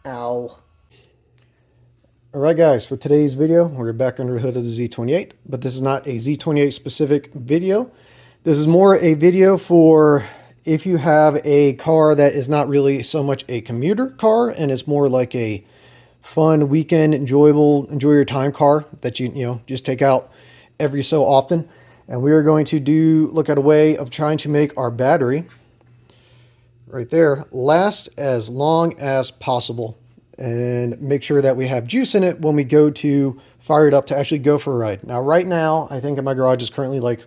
Ow. Alright guys, for today's video, we're back under the hood of the Z28, but this is not a Z28 specific video. This is more a video for if you have a car that is not really so much a commuter car, and it's more like a fun weekend, enjoy your time car that you just take out every so often. And we are going to look at a way of trying to make our battery right there last as long as possible, and make sure that we have juice in it when we go to fire it up to actually go for a ride. Now, right now, I think in my garage is currently like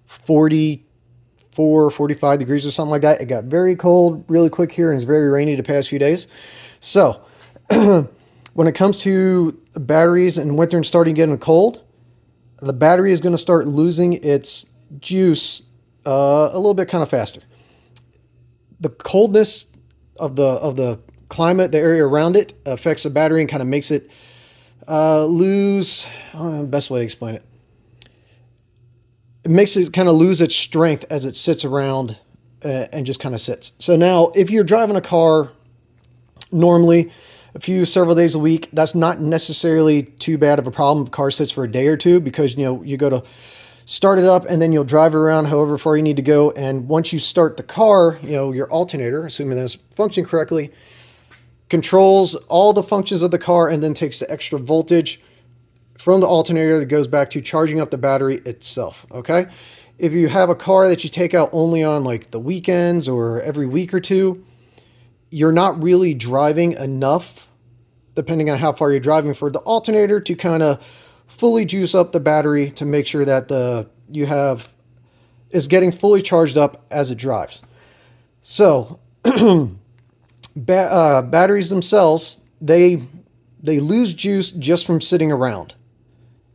44, 45 degrees or something like that. It got very cold really quick here, and it's very rainy the past few days. So, when it comes to batteries in winter and starting getting cold, the battery is going to start losing its juice a little bit kind of faster. The coldness of the climate, the area around it, affects the battery and kind of makes it lose, I don't know the best way to explain it. It makes it kind of lose its strength as it sits around and just kind of sits. So now, if you're driving a car normally several days a week, that's not necessarily too bad of a problem if the car sits for a day or two, because you go to start it up and then you'll drive it around however far you need to go. And once you start the car, your alternator, assuming that's functioning correctly, controls all the functions of the car and then takes the extra voltage from the alternator that goes back to charging up the battery itself. Okay. If you have a car that you take out only on like the weekends or every week or two, you're not really driving enough, depending on how far you're driving, for the alternator to kind of fully juice up the battery to make sure that is getting fully charged up as it drives. So batteries themselves, they lose juice just from sitting around.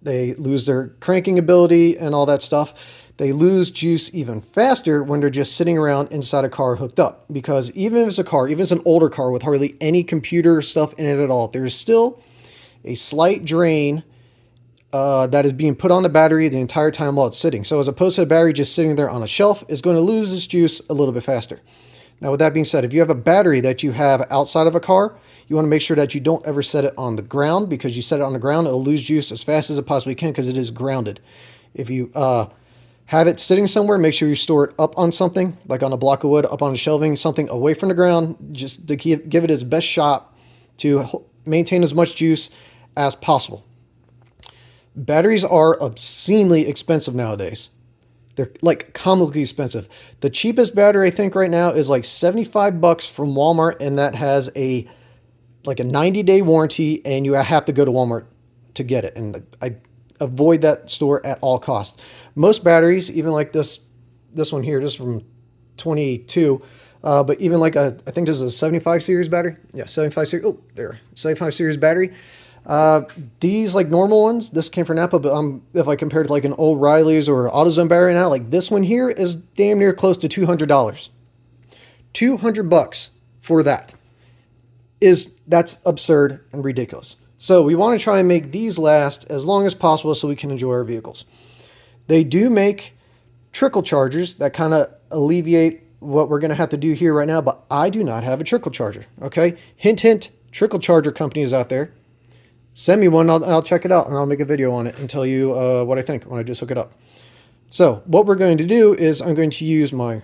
They lose their cranking ability and all that stuff. They lose juice even faster when they're just sitting around inside a car hooked up. Because even if it's an older car with hardly any computer stuff in it at all, there's still a slight drain that is being put on the battery the entire time while it's sitting. So as opposed to the battery just sitting there on a shelf, it's going to lose its juice a little bit faster. Now, with that being said, if you have a battery that you have outside of a car, you want to make sure that you don't ever set it on the ground, because you set it on the ground, it'll lose juice as fast as it possibly can because it is grounded. If you have it sitting somewhere, make sure you store it up on something, like on a block of wood, up on a shelving, something away from the ground, just to give it its best shot to maintain as much juice as possible. Batteries are obscenely expensive nowadays. They're like comically expensive. The cheapest battery I think right now is like $75 from Walmart, and that has a 90-day warranty, and you have to go to Walmart to get it. And I avoid that store at all costs. Most batteries, even like this one here, just from 22, but even like I think this is a 75 series battery. Yeah, 75 series. Oh, there, 75 series battery. These like normal ones, this came from Napa, but if I compare it to like an old Riley's or AutoZone battery now, like this one here is damn near close to $200. $200 for that. That's absurd and ridiculous. So we want to try and make these last as long as possible so we can enjoy our vehicles. They do make trickle chargers that kind of alleviate what we're going to have to do here right now, but I do not have a trickle charger. Okay, hint hint, trickle charger companies out there, send me one. I'll check it out and I'll make a video on it and tell you what I think when I just hook it up. So what we're going to do is I'm going to use my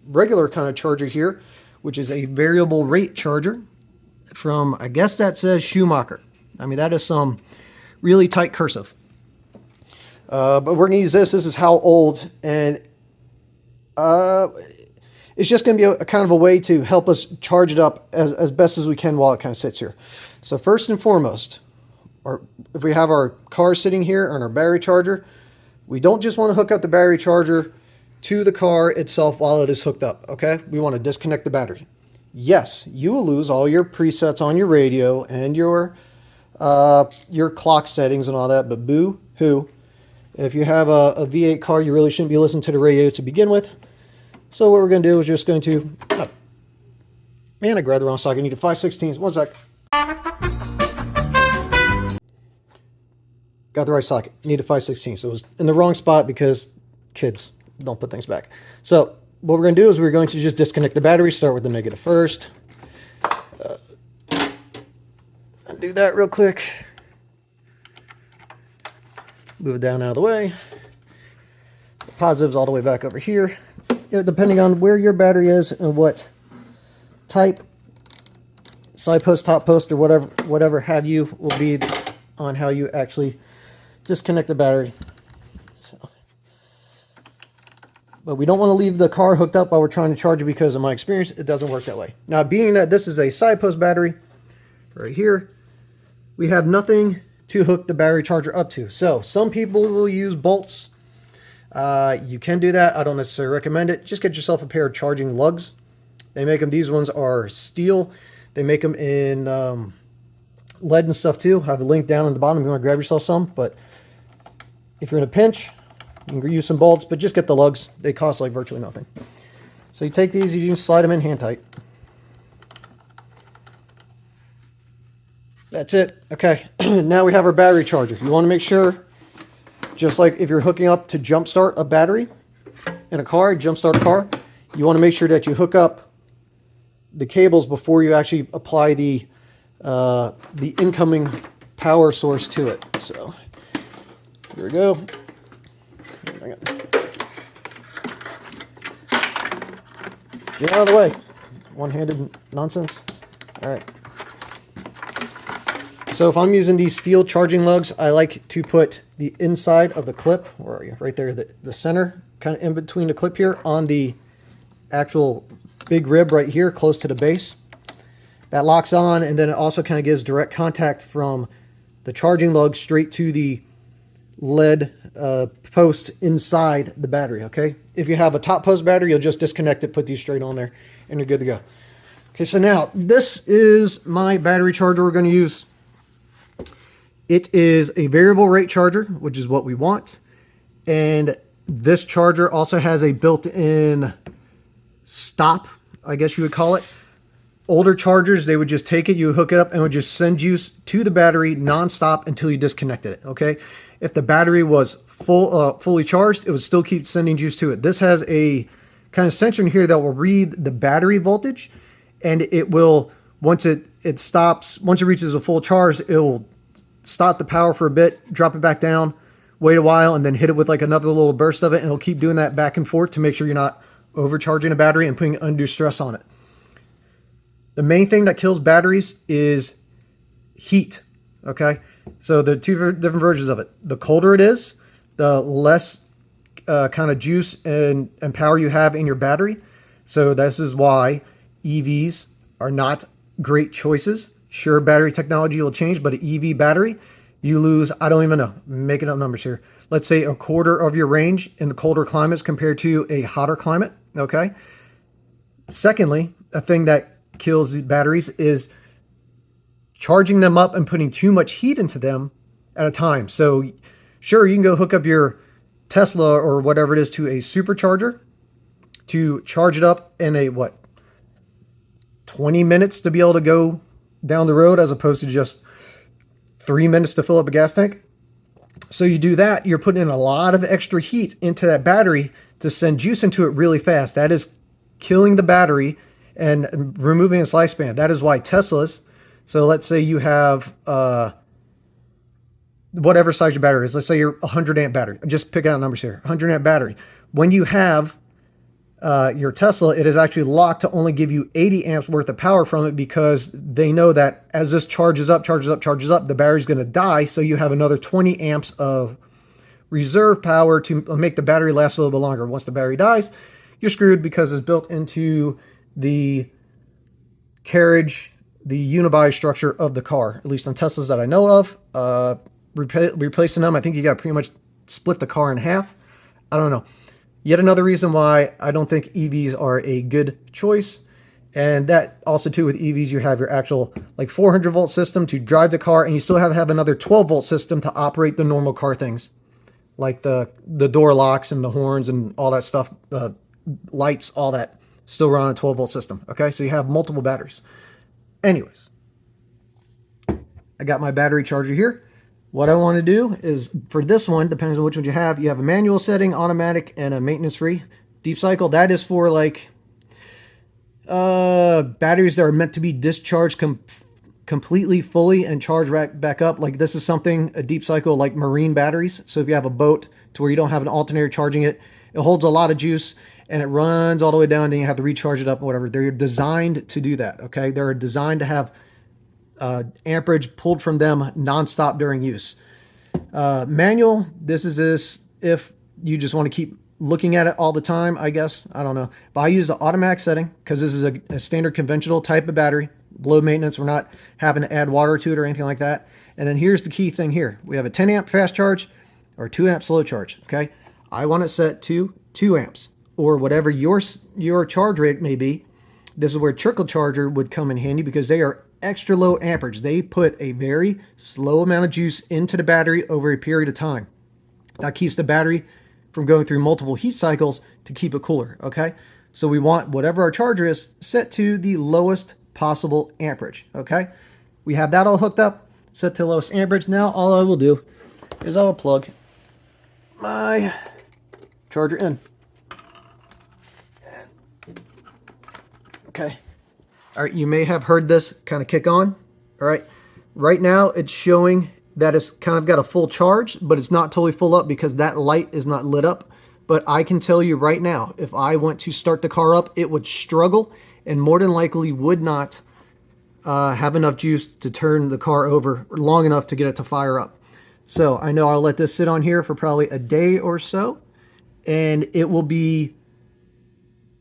regular kind of charger here, which is a variable rate charger from, I guess that says Schumacher. I mean, that is some really tight cursive. But we're going to use this. This is how old, and it's just going to be a kind of a way to help us charge it up as best as we can while it kind of sits here. So first and foremost, if we have our car sitting here on our battery charger, we don't just want to hook up the battery charger to the car itself while it is hooked up, okay? We want to disconnect the battery. Yes, you will lose all your presets on your radio and your clock settings and all that, but boo-hoo. If you have a V8 car, you really shouldn't be listening to the radio to begin with. So what we're going to do is just going to... Oh, man, I grabbed the wrong socket. I need a 5/16. 1 sec. Got the right socket. Need a 5/16. So it was in the wrong spot because kids don't put things back. So what we're going to do is we're going to just disconnect the battery. Start with the negative first. do that real quick. Move it down out of the way. The positive's all the way back over here. Depending on where your battery is and what type, side post, top post, or whatever have you, will be on how you actually disconnect the battery. So, but we don't want to leave the car hooked up while we're trying to charge it, because in my experience, it doesn't work that way. Now, being that this is a side post battery, right here, we have nothing to hook the battery charger up to. So some people will use bolts. You can do that. I don't necessarily recommend it. Just get yourself a pair of charging lugs. They make them. These ones are steel. They make them in lead and stuff too. I have a link down on the bottom if you want to grab yourself some. But if you're in a pinch, you can use some bolts, but just get the lugs. They cost like virtually nothing. So you take these, you can slide them in hand tight. That's it. Okay, now we have our battery charger. You want to make sure, just like if you're hooking up to jumpstart a battery in a car, jumpstart a car, you want to make sure that you hook up the cables before you actually apply the incoming power source to it. So here we go. Bring it. Get out of the way. One-handed nonsense. All right. So if I'm using these steel charging lugs, I like to put the inside of the clip, where are you? Right there, the center, kind of in between the clip here, on the actual big rib right here, close to the base. That locks on, and then it also kind of gives direct contact from the charging lug straight to the lead post inside the battery, okay? If you have a top post battery, you'll just disconnect it, put these straight on there, and you're good to go. Okay, so now this is my battery charger we're going to use. It is a variable rate charger, which is what we want. And this charger also has a built-in stop, I guess you would call it. Older chargers, they would just take it, you hook it up, and would just send juice to the battery nonstop until you disconnected it, okay? If the battery was fully charged, it would still keep sending juice to it. This has a kind of sensor in here that will read the battery voltage, and it will, once it stops, once it reaches a full charge, it will stop the power for a bit, drop it back down, wait a while, and then hit it with like another little burst of it, and it'll keep doing that back and forth to make sure you're not overcharging a battery and putting undue stress on it. The main thing that kills batteries is heat, okay? So there are two different versions of it. The colder it is, the less kind of juice and power you have in your battery. So this is why EVs are not great choices. Sure, battery technology will change, but an EV battery, you lose, I don't even know, I'm making up numbers here. Let's say a quarter of your range in the colder climates compared to a hotter climate, okay? Secondly, a thing that kills the batteries is charging them up and putting too much heat into them at a time. So sure, you can go hook up your Tesla or whatever it is to a supercharger to charge it up in a, 20 minutes to be able to go down the road, as opposed to just 3 minutes to fill up a gas tank. So you do that, you're putting in a lot of extra heat into that battery to send juice into it really fast. That is killing the battery and removing its lifespan. That is why Teslas, so let's say you have whatever size your battery is. Let's say you're 100 amp battery. Just pick out numbers here. 100 amp battery. When you have your Tesla, it is actually locked to only give you 80 amps worth of power from it, because they know that as this charges up, the battery's going to die. So you have another 20 amps of reserve power to make the battery last a little bit longer. Once the battery dies, you're screwed, because it's built into the carriage, the unibody structure of the car, at least on Teslas that I know of. Replacing them, I think you got to pretty much split the car in half. I don't know. Yet another reason why I don't think EVs are a good choice. And that also too, with EVs, you have your actual like 400 volt system to drive the car, and you still have another 12 volt system to operate the normal car things, like the door locks and the horns and all that stuff, lights, all that still run on a 12 volt system. Okay, so you have multiple batteries. Anyways, I got my battery charger here. What I want to do is, for this one, depends on which one you have a manual setting, automatic, and a maintenance free. Deep cycle, that is for like batteries that are meant to be discharged completely, fully, and charge back up. Like this is something, a deep cycle like marine batteries. So if you have a boat to where you don't have an alternator charging it, it holds a lot of juice and it runs all the way down, then you have to recharge it up or whatever. They're designed to do that, okay? They're designed to have amperage pulled from them nonstop during use. Manual, this is if you just want to keep looking at it all the time, I guess. I don't know. But I use the automatic setting because this is a standard conventional type of battery. Low maintenance. We're not having to add water to it or anything like that. And then here's the key thing here. We have a 10 amp fast charge or 2 amp slow charge, okay? I want it set to 2 amps or whatever your charge rate may be. This is where trickle charger would come in handy because they are extra low amperage. They put a very slow amount of juice into the battery over a period of time. That keeps the battery from going through multiple heat cycles to keep it cooler, okay? So we want whatever our charger is set to the lowest possible amperage, okay? We have that all hooked up, set to lowest amperage. Now all I will do is I will plug my charger in. Okay. All right, you may have heard this kind of kick on. All right. Right now it's showing that it's kind of got a full charge, but it's not totally full up because that light is not lit up. But I can tell you right now, if I went to start the car up, it would struggle and more than likely would not have enough juice to turn the car over long enough to get it to fire up. So I know I'll let this sit on here for probably a day or so, and it will be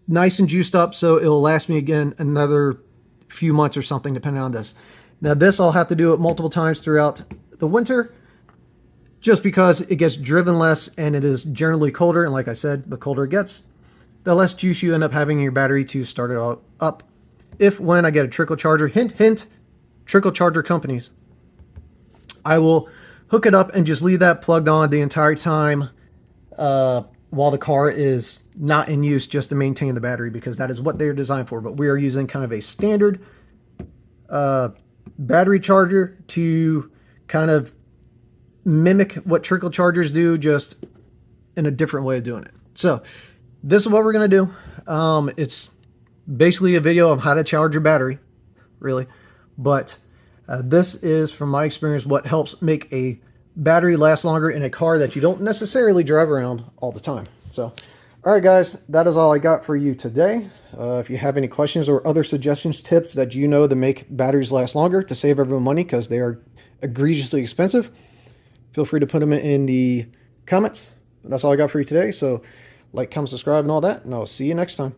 nice and juiced up, so it'll last me again another few months or something, depending on this. Now this I'll have to do it multiple times throughout the winter, just because it gets driven less and it is generally colder. And like I said, the colder it gets, the less juice you end up having in your battery to start it all up. If when I get a trickle charger, hint, hint, trickle charger companies, I will hook it up and just leave that plugged on the entire time while the car is not in use, just to maintain the battery, because that is what they're designed for. But we are using kind of a standard battery charger to kind of mimic what trickle chargers do, just in a different way of doing it. So this is what we're going to do. It's basically a video of how to charge your battery, really. But this is, from my experience, what helps make a battery last longer in a car that you don't necessarily drive around all the time. So, all right, guys, that is all I got for you today. If you have any questions or other suggestions, tips that you know to make batteries last longer to save everyone money because they are egregiously expensive, feel free to put them in the comments. That's all I got for you today. So like, comment, subscribe, and all that, and I'll see you next time.